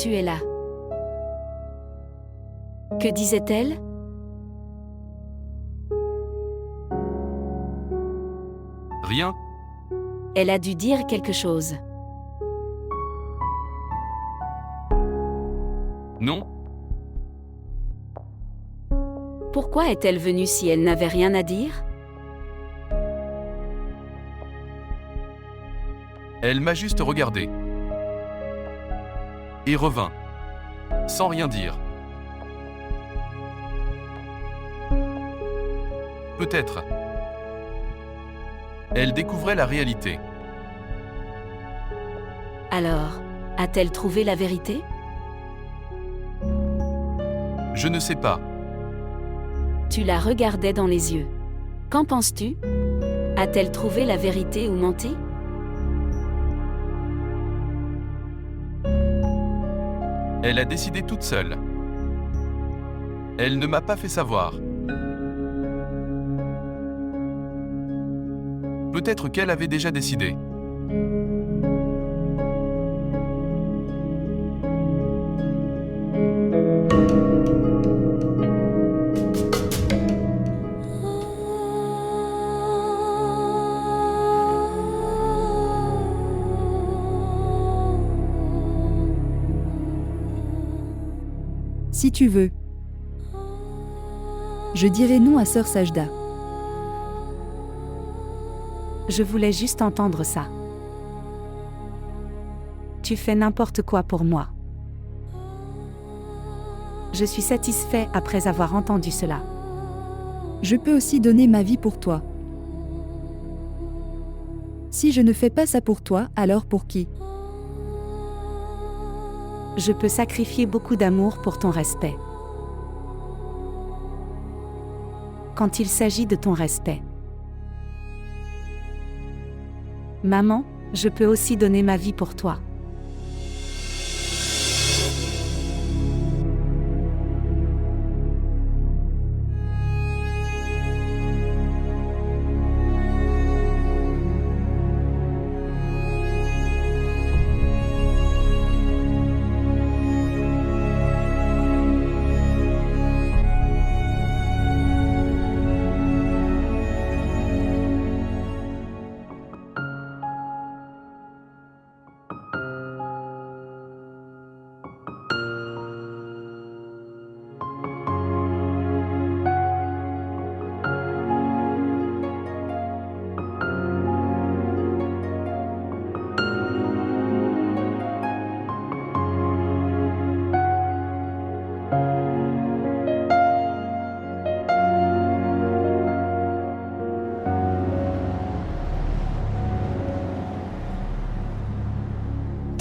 tu es là. Que disait-elle? Rien. Elle a dû dire quelque chose. Non. Pourquoi est-elle venue si elle n'avait rien à dire? Elle m'a juste regardé. Et revint. Sans rien dire. Peut-être. Elle découvrait la réalité. Alors, a-t-elle trouvé la vérité? Je ne sais pas. Tu la regardais dans les yeux. Qu'en penses-tu? A-t-elle trouvé la vérité ou menti? Elle a décidé toute seule. Elle ne m'a pas fait savoir. Peut-être qu'elle avait déjà décidé. Si tu veux. Je dirai non à Sœur Sajda. Je voulais juste entendre ça. Tu fais n'importe quoi pour moi. Je suis satisfait après avoir entendu cela. Je peux aussi donner ma vie pour toi. Si je ne fais pas ça pour toi, alors pour qui? Je peux sacrifier beaucoup d'amour pour ton respect. Quand il s'agit de ton respect. Maman, je peux aussi donner ma vie pour toi.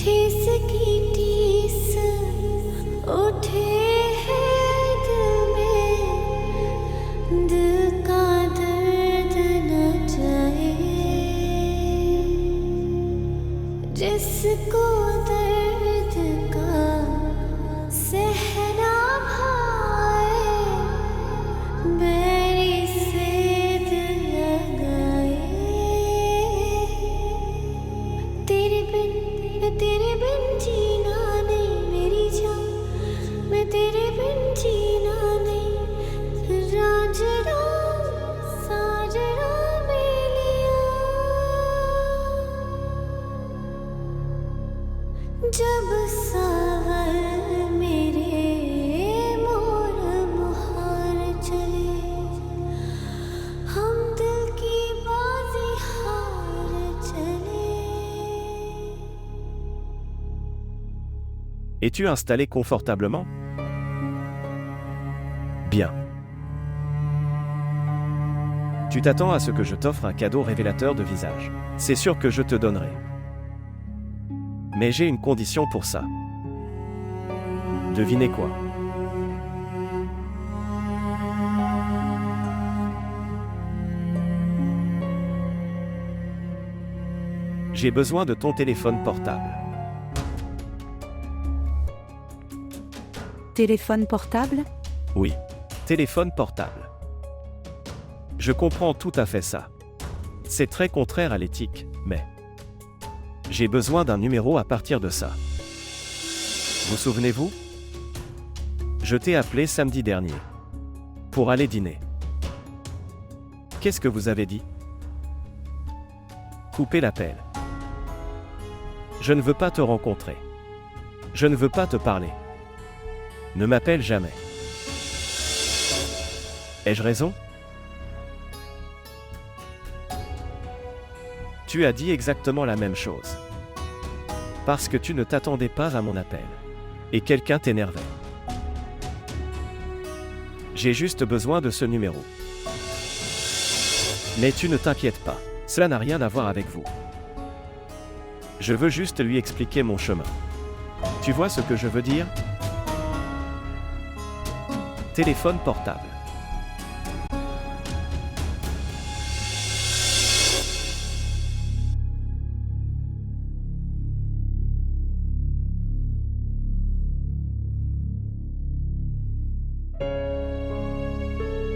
ठेस की टीस उठे है दिल में, दिल का दर्द न जाए, जिसको दर्द का सहरा भाए, बैरी से दिल लगाए। तेरे बिन जीना नहीं मेरी जान, मैं तेरे बिन जीना नहीं। रांझना साजना मेलिया, जब सावर मेरे मोर मुहार चले, हम दिल की बाजी हार चले। Es-tu installé confortablement? Bien. Tu t'attends à ce que je t'offre un cadeau révélateur de visage. C'est sûr que je te donnerai. Mais j'ai une condition pour ça. Devinez quoi? J'ai besoin de ton téléphone portable. Téléphone portable? Oui, téléphone portable. Je comprends tout à fait ça. C'est très contraire à l'éthique, mais j'ai besoin d'un numéro à partir de ça. Vous souvenez-vous? Je t'ai appelé samedi dernier. Pour aller dîner. Qu'est-ce que vous avez dit? Coupez l'appel. Je ne veux pas te rencontrer. Je ne veux pas te parler. Ne m'appelle jamais. Ai-je raison? Tu as dit exactement la même chose. Parce que tu ne t'attendais pas à mon appel. Et quelqu'un t'énervait. J'ai juste besoin de ce numéro. Mais tu ne t'inquiètes pas, cela n'a rien à voir avec vous. Je veux juste lui expliquer mon chemin. Tu vois ce que je veux dire? Téléphone portable.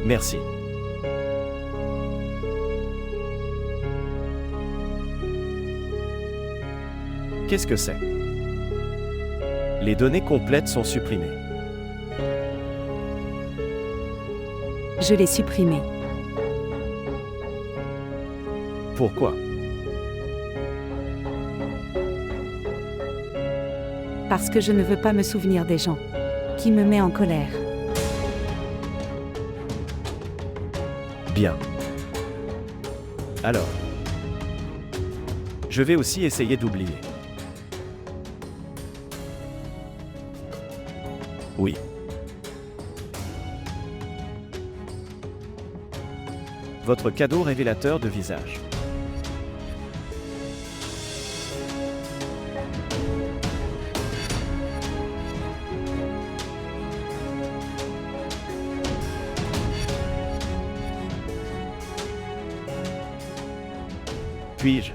Merci. Qu'est-ce que c'est? Les données complètes sont supprimées. Je l'ai supprimé. Pourquoi? Parce que je ne veux pas me souvenir des gens. Qui me met en colère. Bien. Alors, je vais aussi essayer d'oublier. Oui. Votre cadeau révélateur de visage. Puis-je?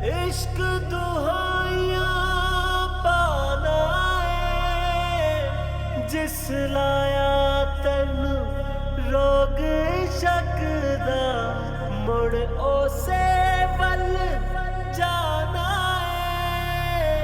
इश्क दुहाइयां पाना है जिस लाया तैनू रोग शक दा मुड़ ओसे वल जाना है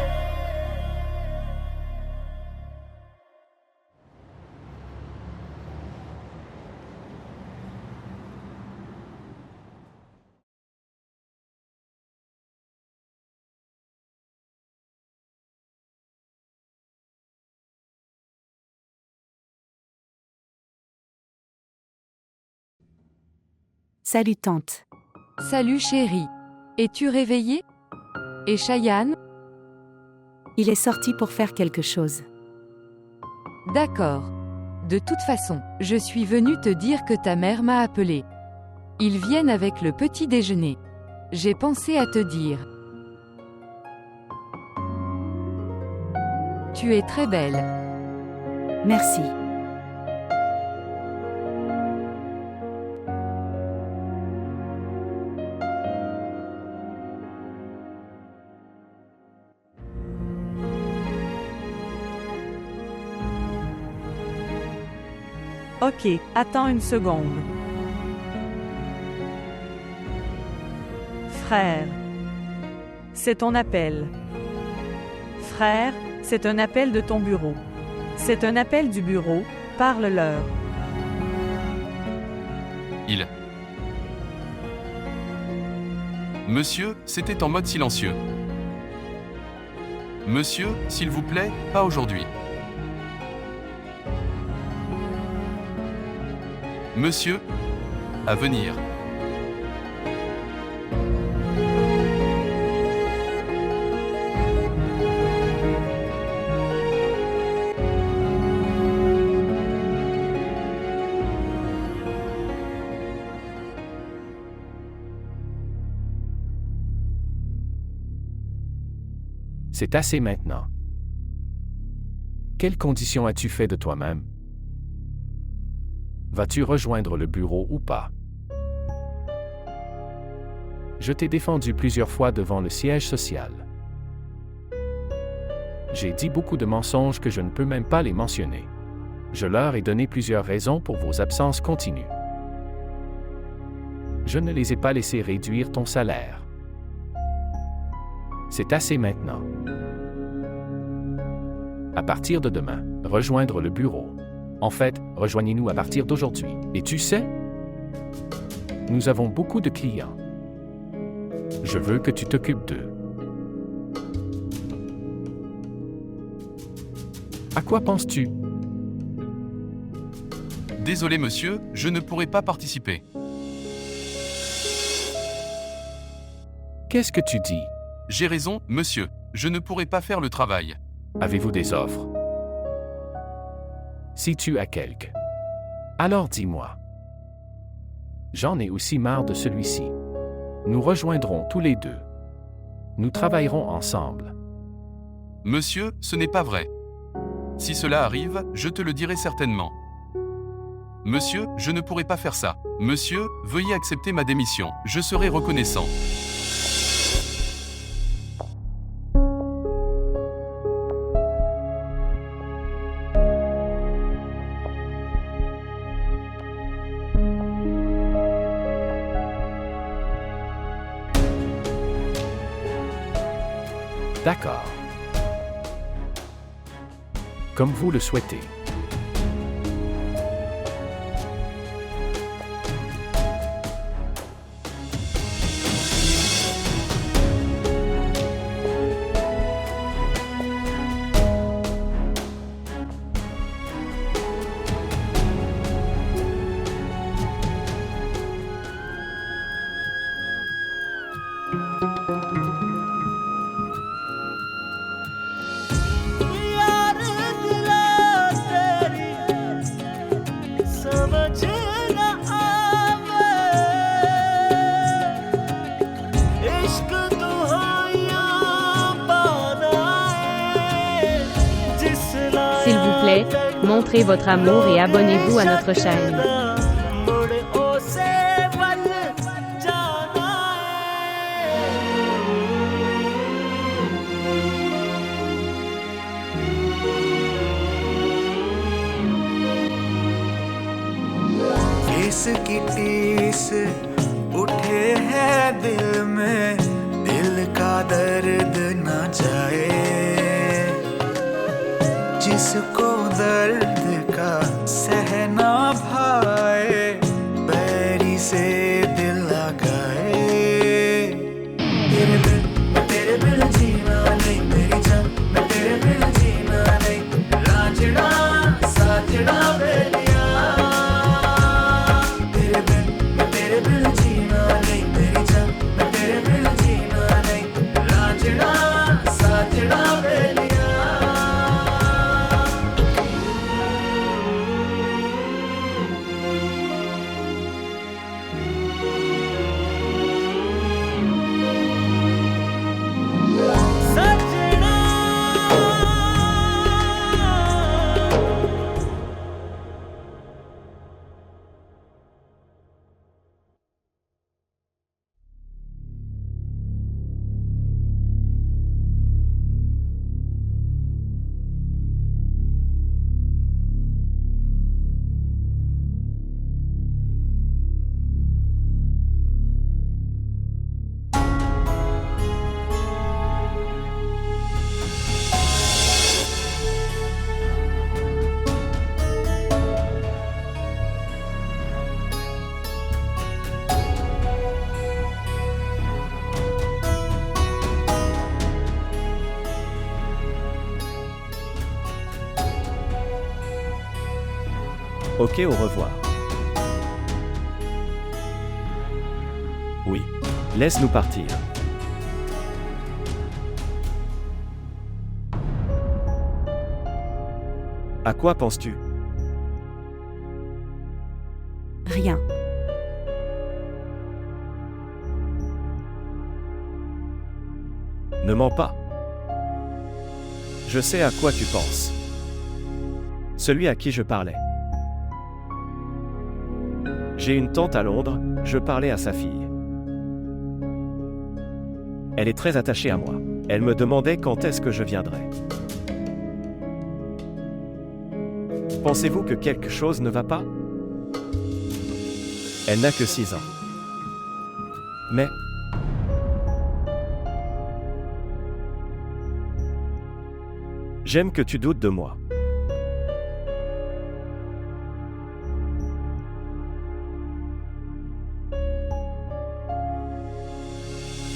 Salut tante. Salut chérie. Es-tu réveillée? Et Cheyenne? Il est sorti pour faire quelque chose. D'accord. De toute façon, je suis venue te dire que ta mère m'a appelé. Ils viennent avec le petit déjeuner. J'ai pensé à te dire. Tu es très belle. Merci. Ok, attends une seconde. Frère. C'est ton appel. Frère, c'est un appel de ton bureau. C'est un appel du bureau, parle-leur. Il. Monsieur, c'était en mode silencieux. Monsieur, s'il vous plaît, pas aujourd'hui. Monsieur, à venir. C'est assez maintenant. Quelles conditions as-tu fait de toi-même? Vas-tu rejoindre le bureau ou pas? Je t'ai défendu plusieurs fois devant le siège social. J'ai dit beaucoup de mensonges que je ne peux même pas les mentionner. Je leur ai donné plusieurs raisons pour vos absences continues. Je ne les ai pas laissés réduire ton salaire. C'est assez maintenant. À partir de demain, rejoindre le bureau. En fait, rejoignez-nous à partir d'aujourd'hui. Et tu sais, nous avons beaucoup de clients. Je veux que tu t'occupes d'eux. À quoi penses-tu? Désolé monsieur, je ne pourrai pas participer. Qu'est-ce que tu dis? J'ai raison, monsieur, je ne pourrai pas faire le travail. Avez-vous des offres? Si tu as quelques, alors dis-moi. J'en ai aussi marre de celui-ci. Nous rejoindrons tous les deux. Nous travaillerons ensemble. Monsieur, ce n'est pas vrai. Si cela arrive, je te le dirai certainement. Monsieur, je ne pourrai pas faire ça. Monsieur, veuillez accepter ma démission. Je serai reconnaissant. D'accord. Comme vous le souhaitez. यार दिला तेरी समझ न आवे इश्क दुहाइयां बनाए जिस S'il vous plaît, montrez votre amour et abonnez-vous à notre chaîne. मुड़ ओसे वल जाना इसकी टीस उठे है दिल में, दिल का दर्द न जाए। जिसको दर्द का सहना भाए, बैरी से दिल लगाए। तेरे बिन जीना नहीं मेरी जान, मैं तेरे बिन जीना नहीं। रांझना साजना बेलिया, तेरे बिन जीना नहीं मेरी जान, मैं तेरे बिन जीना नहीं। रांझना साजना बेलिया। सजना Ok, au revoir. Oui. Laisse-nous partir. À quoi penses-tu? Rien. Ne mens pas. Je sais à quoi tu penses. Celui à qui je parlais. J'ai une tante à Londres, je parlais à sa fille. Elle est très attachée à moi. Elle me demandait quand est-ce que je viendrais. Pensez-vous que quelque chose ne va pas? Elle n'a que 6 ans. Mais... J'aime que tu doutes de moi.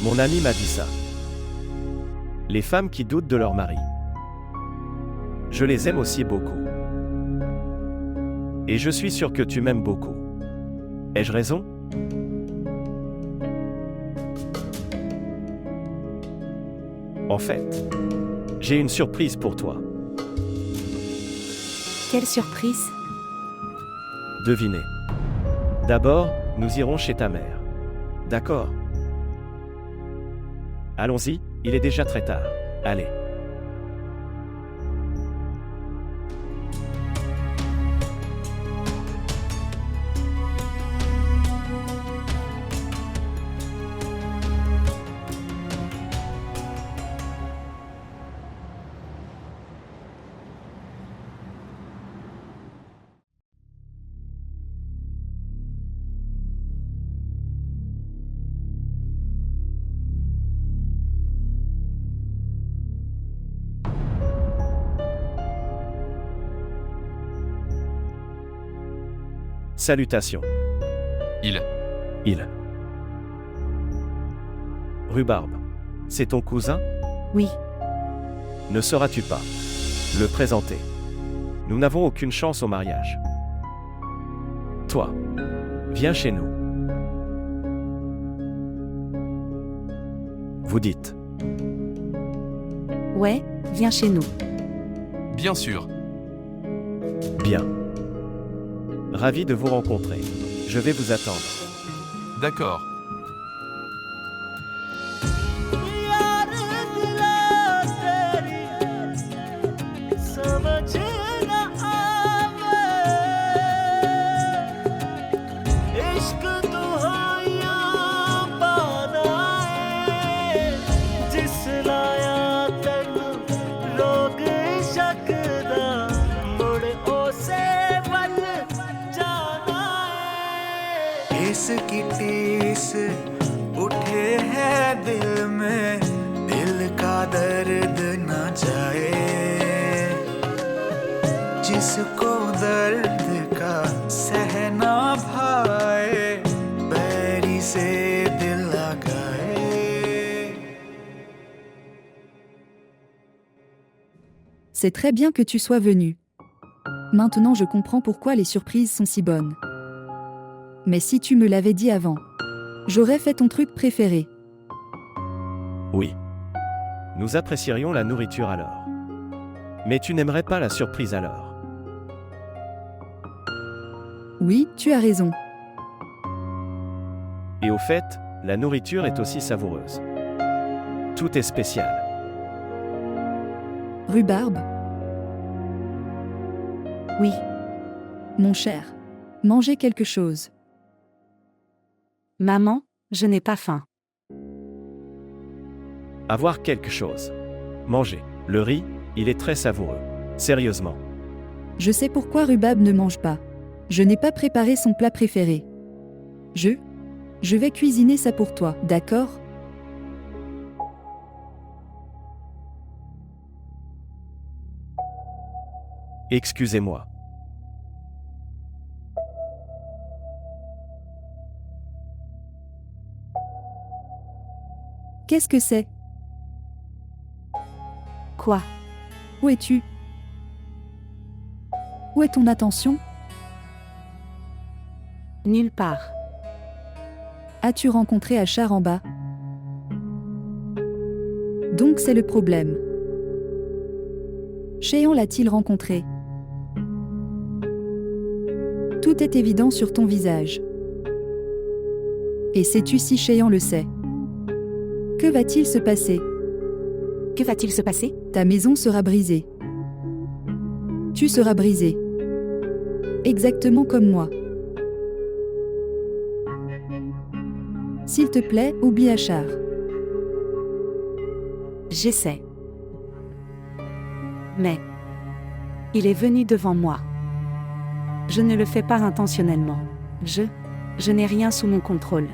Mon ami m'a dit ça. Les femmes qui doutent de leur mari. Je les aime aussi beaucoup. Et je suis sûr que tu m'aimes beaucoup. Ai-je raison? En fait, j'ai une surprise pour toi. Quelle surprise? Devinez. D'abord, nous irons chez ta mère. D'accord? Allons-y, il est déjà très tard. Allez. Salutations. Il. Rhubarbe. C'est ton cousin? Oui. Ne sauras-tu pas le présenter? Nous n'avons aucune chance au mariage. Toi, viens chez nous. Vous dites. Ouais, viens chez nous. Bien sûr. Bien. Ravi de vous rencontrer. Je vais vous attendre. D'accord. यार दिला तेरी समझ न आवे इश्क दुहाइयां बाधाए जिस लाया तैनू रोग शक दा मुड़ ओसे वल जाना है इसकी टीस उठे है दिल में दिल का दर्द न जाए जिसको दर्द का सहना भाए बैरी से दिल लगाए C'est très bien que tu sois venu. Maintenant je comprends pourquoi les surprises sont si bonnes. Mais si tu me l'avais dit avant, j'aurais fait ton truc préféré. Oui. Nous apprécierions la nourriture alors. Mais tu n'aimerais pas la surprise alors. Oui, tu as raison. Et au fait, la nourriture est aussi savoureuse. Tout est spécial. Rhubarbe? Oui. Mon cher, mangez quelque chose. Maman, je n'ai pas faim. Avoir quelque chose. Manger. Le riz, il est très savoureux. Sérieusement. Je sais pourquoi Rhubarbe ne mange pas. Je n'ai pas préparé son plat préféré. Je vais cuisiner ça pour toi, d'accord? Excusez-moi. Qu'est-ce que c'est? Quoi? Où es-tu? Où est ton attention? Nulle part. As-tu rencontré Achar en bas? Donc c'est le problème. Chéan l'a-t-il rencontré? Tout est évident sur ton visage. Et sais-tu si Chéan le sait? Que va-t-il se passer? Que va-t-il se passer? Ta maison sera brisée. Tu seras brisé. Exactement comme moi. S'il te plaît, oublie Achar. J'essaie. Mais il est venu devant moi. Je ne le fais pas intentionnellement. Je n'ai rien sous mon contrôle.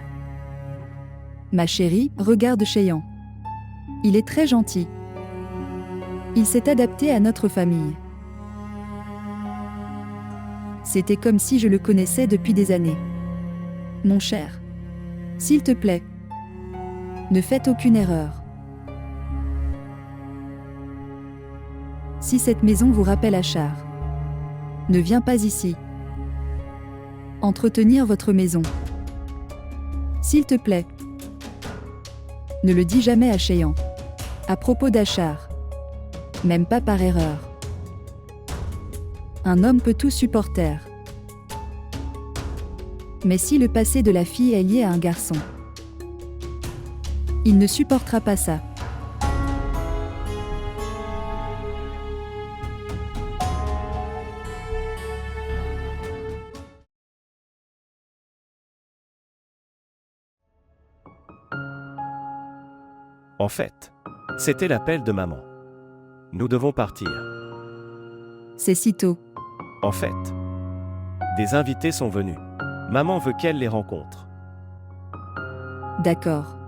Ma chérie, regarde Cheyenne. Il est très gentil. Il s'est adapté à notre famille. C'était comme si je le connaissais depuis des années. Mon cher. S'il te plaît. Ne faites aucune erreur. Si cette maison vous rappelle Achar, ne viens pas ici. Entretenir votre maison. S'il te plaît. Ne le dis jamais à Cheyenne. À propos d'Achar. Même pas par erreur. Un homme peut tout supporter. Mais si le passé de la fille est lié à un garçon, il ne supportera pas ça. En fait, c'était l'appel de maman. Nous devons partir. C'est si tôt. En fait, des invités sont venus. Maman veut qu'elle les rencontre. D'accord.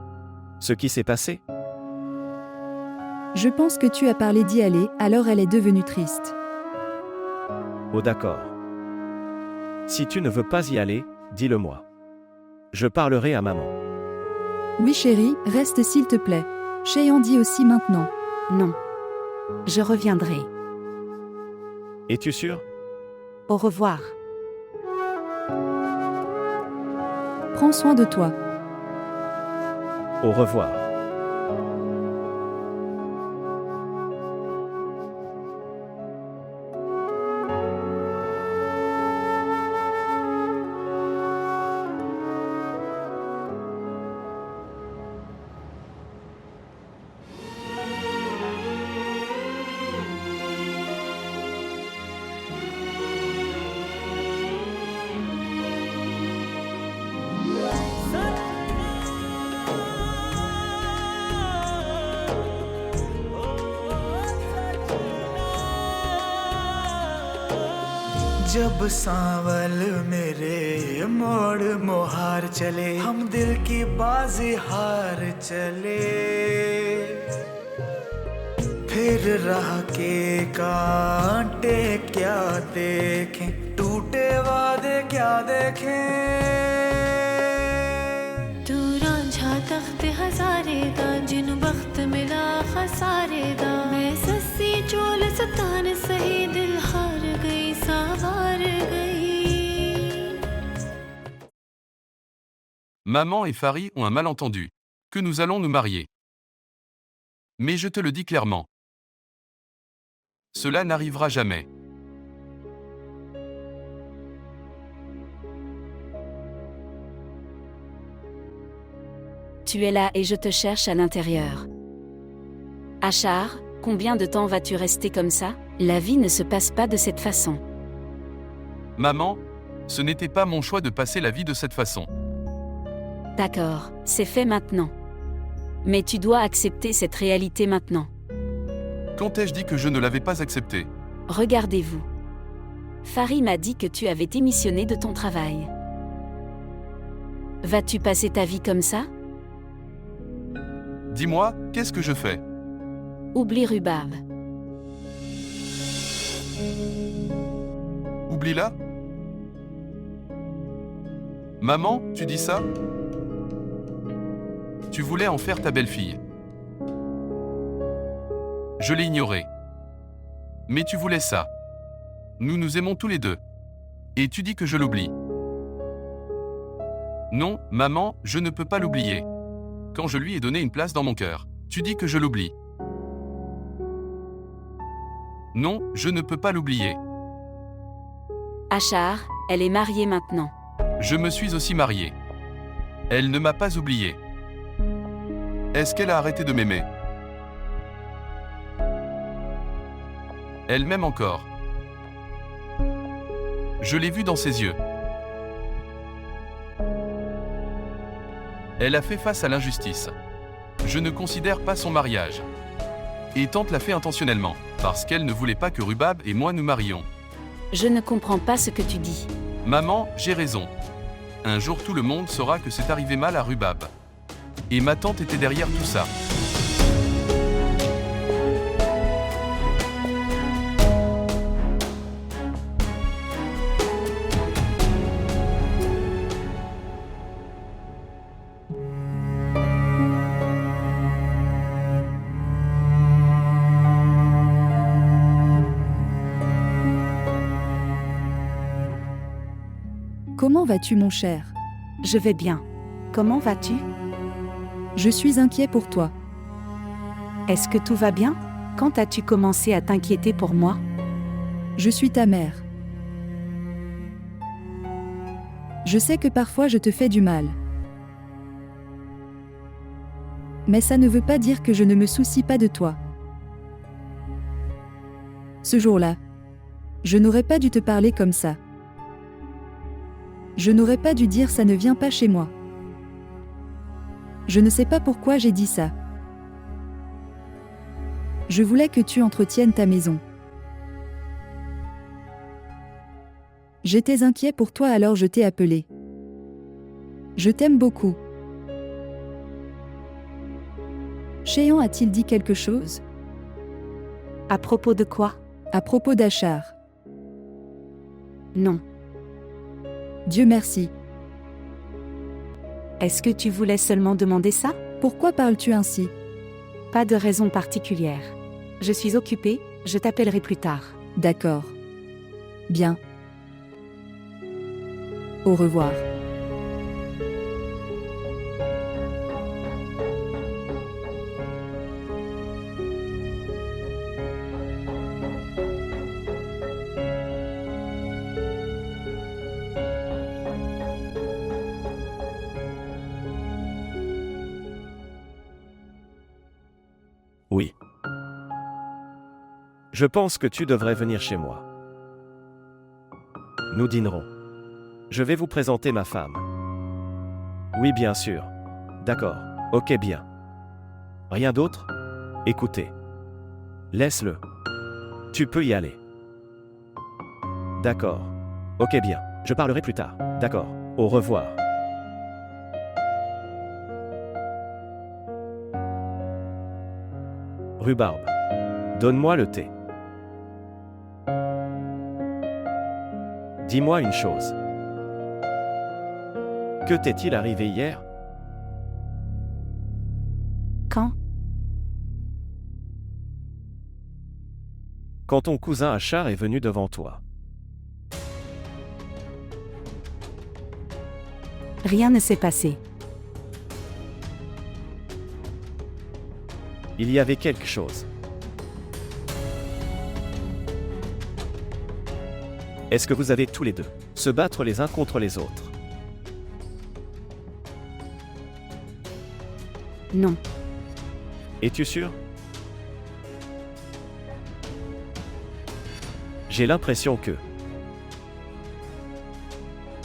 Ce qui s'est passé? Je pense que tu as parlé d'y aller, alors elle est devenue triste. Oh d'accord. Si tu ne veux pas y aller, dis-le-moi. Je parlerai à maman. Oui chérie, reste s'il te plaît. Cheyenne dit aussi maintenant. Non. Je reviendrai. Es-tu sûr? Au revoir. Prends soin de toi. Au revoir. जब सांवल मेरे मोड़ मोहार चले हम दिल की बाजी हार चले फिर राह के कांटे क्या देखें टूटे वादे क्या देखें तू रांझा तख्त हजारे दा जिन वक्त मिला खसारे दा मैं सस्सी चोल सतान सही दिल हार गई सावार गई. Maman et Fari ont un malentendu. Que nous allons nous marier. Mais je te le dis clairement. Cela n'arrivera jamais. Tu es là et je te cherche à l'intérieur. Achar, combien de temps vas-tu rester comme ça? La vie ne se passe pas de cette façon. Maman, ce n'était pas mon choix de passer la vie de cette façon. D'accord, c'est fait maintenant. Mais tu dois accepter cette réalité maintenant. Quand ai-je dit que je ne l'avais pas accepté? Regardez-vous. Fari m'a dit que tu avais démissionné de ton travail. Vas-tu passer ta vie comme ça? Dis-moi, qu'est-ce que je fais? Oublie Rhubarbe. Oublie-la? Maman, tu dis ça? Tu voulais en faire ta belle-fille. Je l'ai ignoré. Mais tu voulais ça. Nous nous aimons tous les deux. Et tu dis que je l'oublie. Non, maman, je ne peux pas l'oublier. Quand je lui ai donné une place dans mon cœur, tu dis que je l'oublie. Non, je ne peux pas l'oublier. Achar, elle est mariée maintenant. Je me suis aussi marié. Elle ne m'a pas oublié. Est-ce qu'elle a arrêté de m'aimer? Elle m'aime encore. Je l'ai vu dans ses yeux. Elle a fait face à l'injustice. Je ne considère pas son mariage. Et Tante l'a fait intentionnellement, parce qu'elle ne voulait pas que Rubab et moi nous marions. Je ne comprends pas ce que tu dis. Maman, j'ai raison. Un jour tout le monde saura que c'est arrivé mal à Rubab. Et ma tante était derrière tout ça. Comment vas-tu mon cher? Je vais bien. Comment vas-tu? Je suis inquiet pour toi. Est-ce que tout va bien? Quand as-tu commencé à t'inquiéter pour moi? Je suis ta mère. Je sais que parfois je te fais du mal. Mais ça ne veut pas dire que je ne me soucie pas de toi. Ce jour-là, je n'aurais pas dû te parler comme ça. Je n'aurais pas dû dire ça ne vient pas chez moi. Je ne sais pas pourquoi j'ai dit ça. Je voulais que tu entretiennes ta maison. J'étais inquiet pour toi alors je t'ai appelé. Je t'aime beaucoup. Chéan a-t-il dit quelque chose? À propos de quoi? À propos d'Achar. Non. Dieu merci. Est-ce que tu voulais seulement demander ça? Pourquoi parles-tu ainsi? Pas de raison particulière. Je suis occupée, je t'appellerai plus tard. D'accord. Bien. Au revoir. Oui. Je pense que tu devrais venir chez moi. Nous dînerons. Je vais vous présenter ma femme. Oui, bien sûr. D'accord. Ok, bien. Rien d'autre? Écoutez. Laisse-le. Tu peux y aller. D'accord. Ok, bien. Je parlerai plus tard. D'accord. Au revoir. Rhubarbe. Donne-moi le thé. Dis-moi une chose. Que t'est-il arrivé hier? Quand? Quand ton cousin Achar est venu devant toi. Rien ne s'est passé. Il y avait quelque chose. Est-ce que vous avez tous les deux se battre les uns contre les autres? Non. Es-tu sûr? J'ai l'impression que,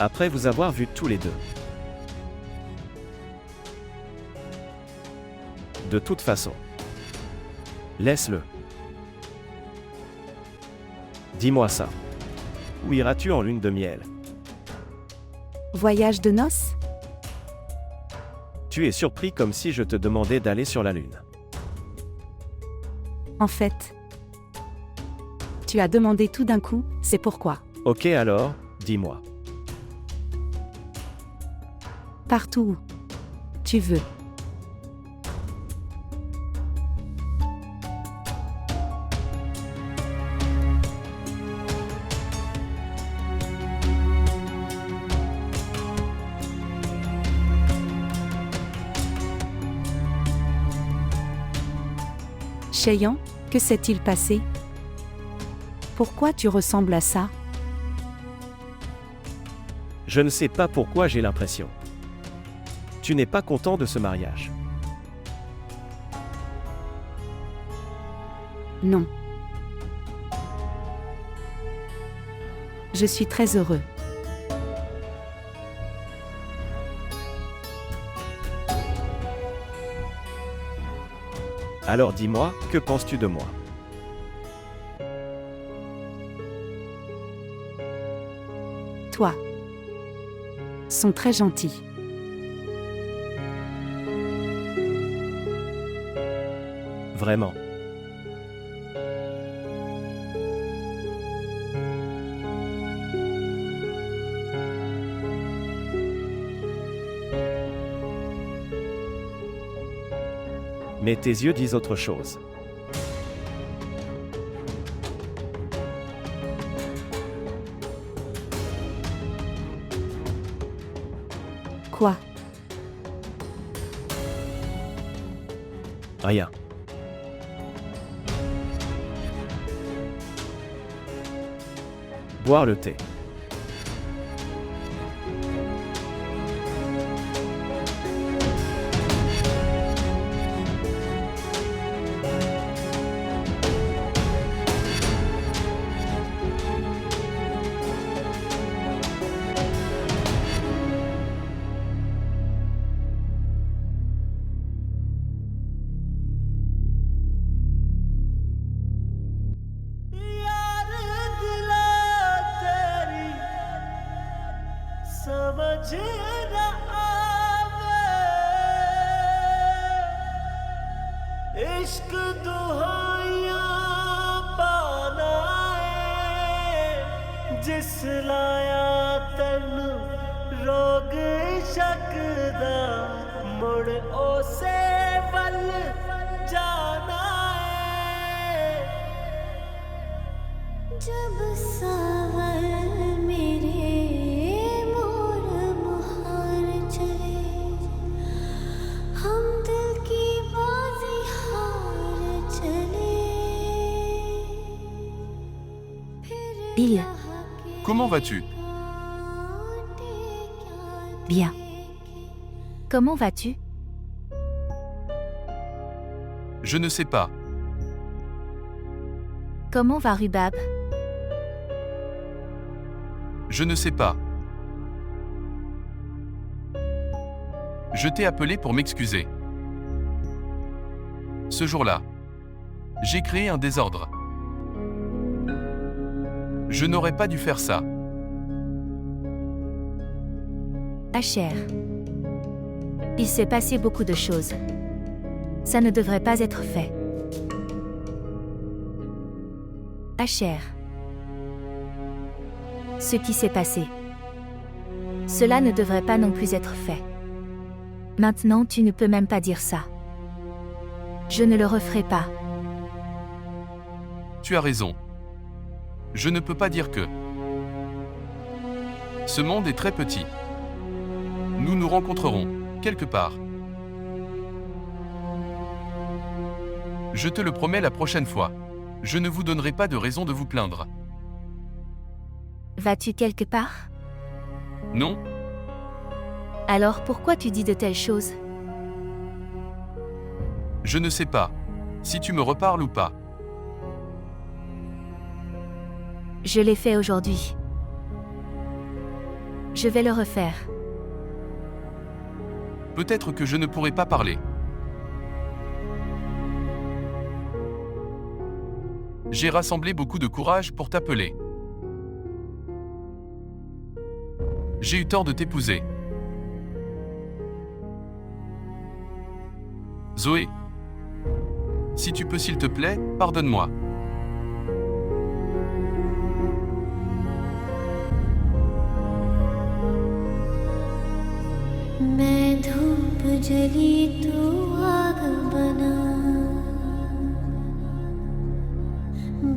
après vous avoir vus tous les deux, de toute façon, laisse-le. Dis-moi ça. Où iras-tu en lune de miel? Voyage de noces? Tu es surpris comme si je te demandais d'aller sur la lune. En fait, tu as demandé tout d'un coup, c'est pourquoi. Ok alors, dis-moi. Partout où tu veux. Chéan, que s'est-il passé? Pourquoi tu ressembles à ça? Je ne sais pas pourquoi j'ai l'impression. Tu n'es pas content de ce mariage. Non. Je suis très heureux. Alors dis-moi, que penses-tu de moi? Toi. Sont très gentils. Vraiment. Mais tes yeux disent autre chose. Quoi? Rien. Boire le thé. समझ न आवे इश्क दुहाइयां पाना है जिस लाया तन रोग शक दा मुड़ ओसे वल जाना है जब सावर मेरे मोड़ मुहार चले हम दिल की बाजी हार चले Bill, Comment vas-tu? bien. Comment vas-tu? Je ne sais pas. Comment va Rubab? Je ne sais pas. Je t'ai appelé pour m'excuser. Ce jour-là, j'ai créé un désordre. Je n'aurais pas dû faire ça. Asher. Il s'est passé beaucoup de choses. Ça ne devrait pas être fait. Asher. Ce qui s'est passé. Cela ne devrait pas non plus être fait. Maintenant, tu ne peux même pas dire ça. Je ne le referai pas. Tu as raison. Je ne peux pas dire que. Ce monde est très petit. Nous nous rencontrerons, quelque part. Je te le promets la prochaine fois. Je ne vous donnerai pas de raison de vous plaindre. Vas-tu quelque part? Non, Alors pourquoi tu dis de telles choses? je ne sais pas. Si tu me reparles ou pas. Je l'ai fait aujourd'hui. Je vais le refaire. Peut-être que je ne pourrai pas parler. J'ai rassemblé beaucoup de courage pour t'appeler. J'ai eu tort de t'épouser. Zoé. Si tu peux s'il te plaît, pardonne-moi. मैं धूप जली तू आग बना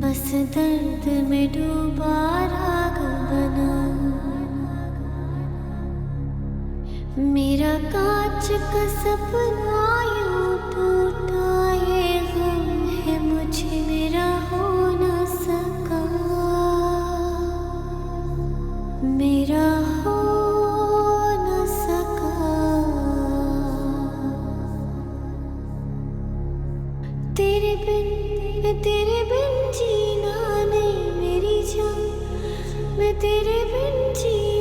बस दर्द में डूबा राग बना मेरा कांच का सपना यूं टूटा ये गम है मुझे मेरा हो ना सका मेरा हो ना सका तेरे बिन जीना नहीं मेरी जान मैं तेरे बिन जी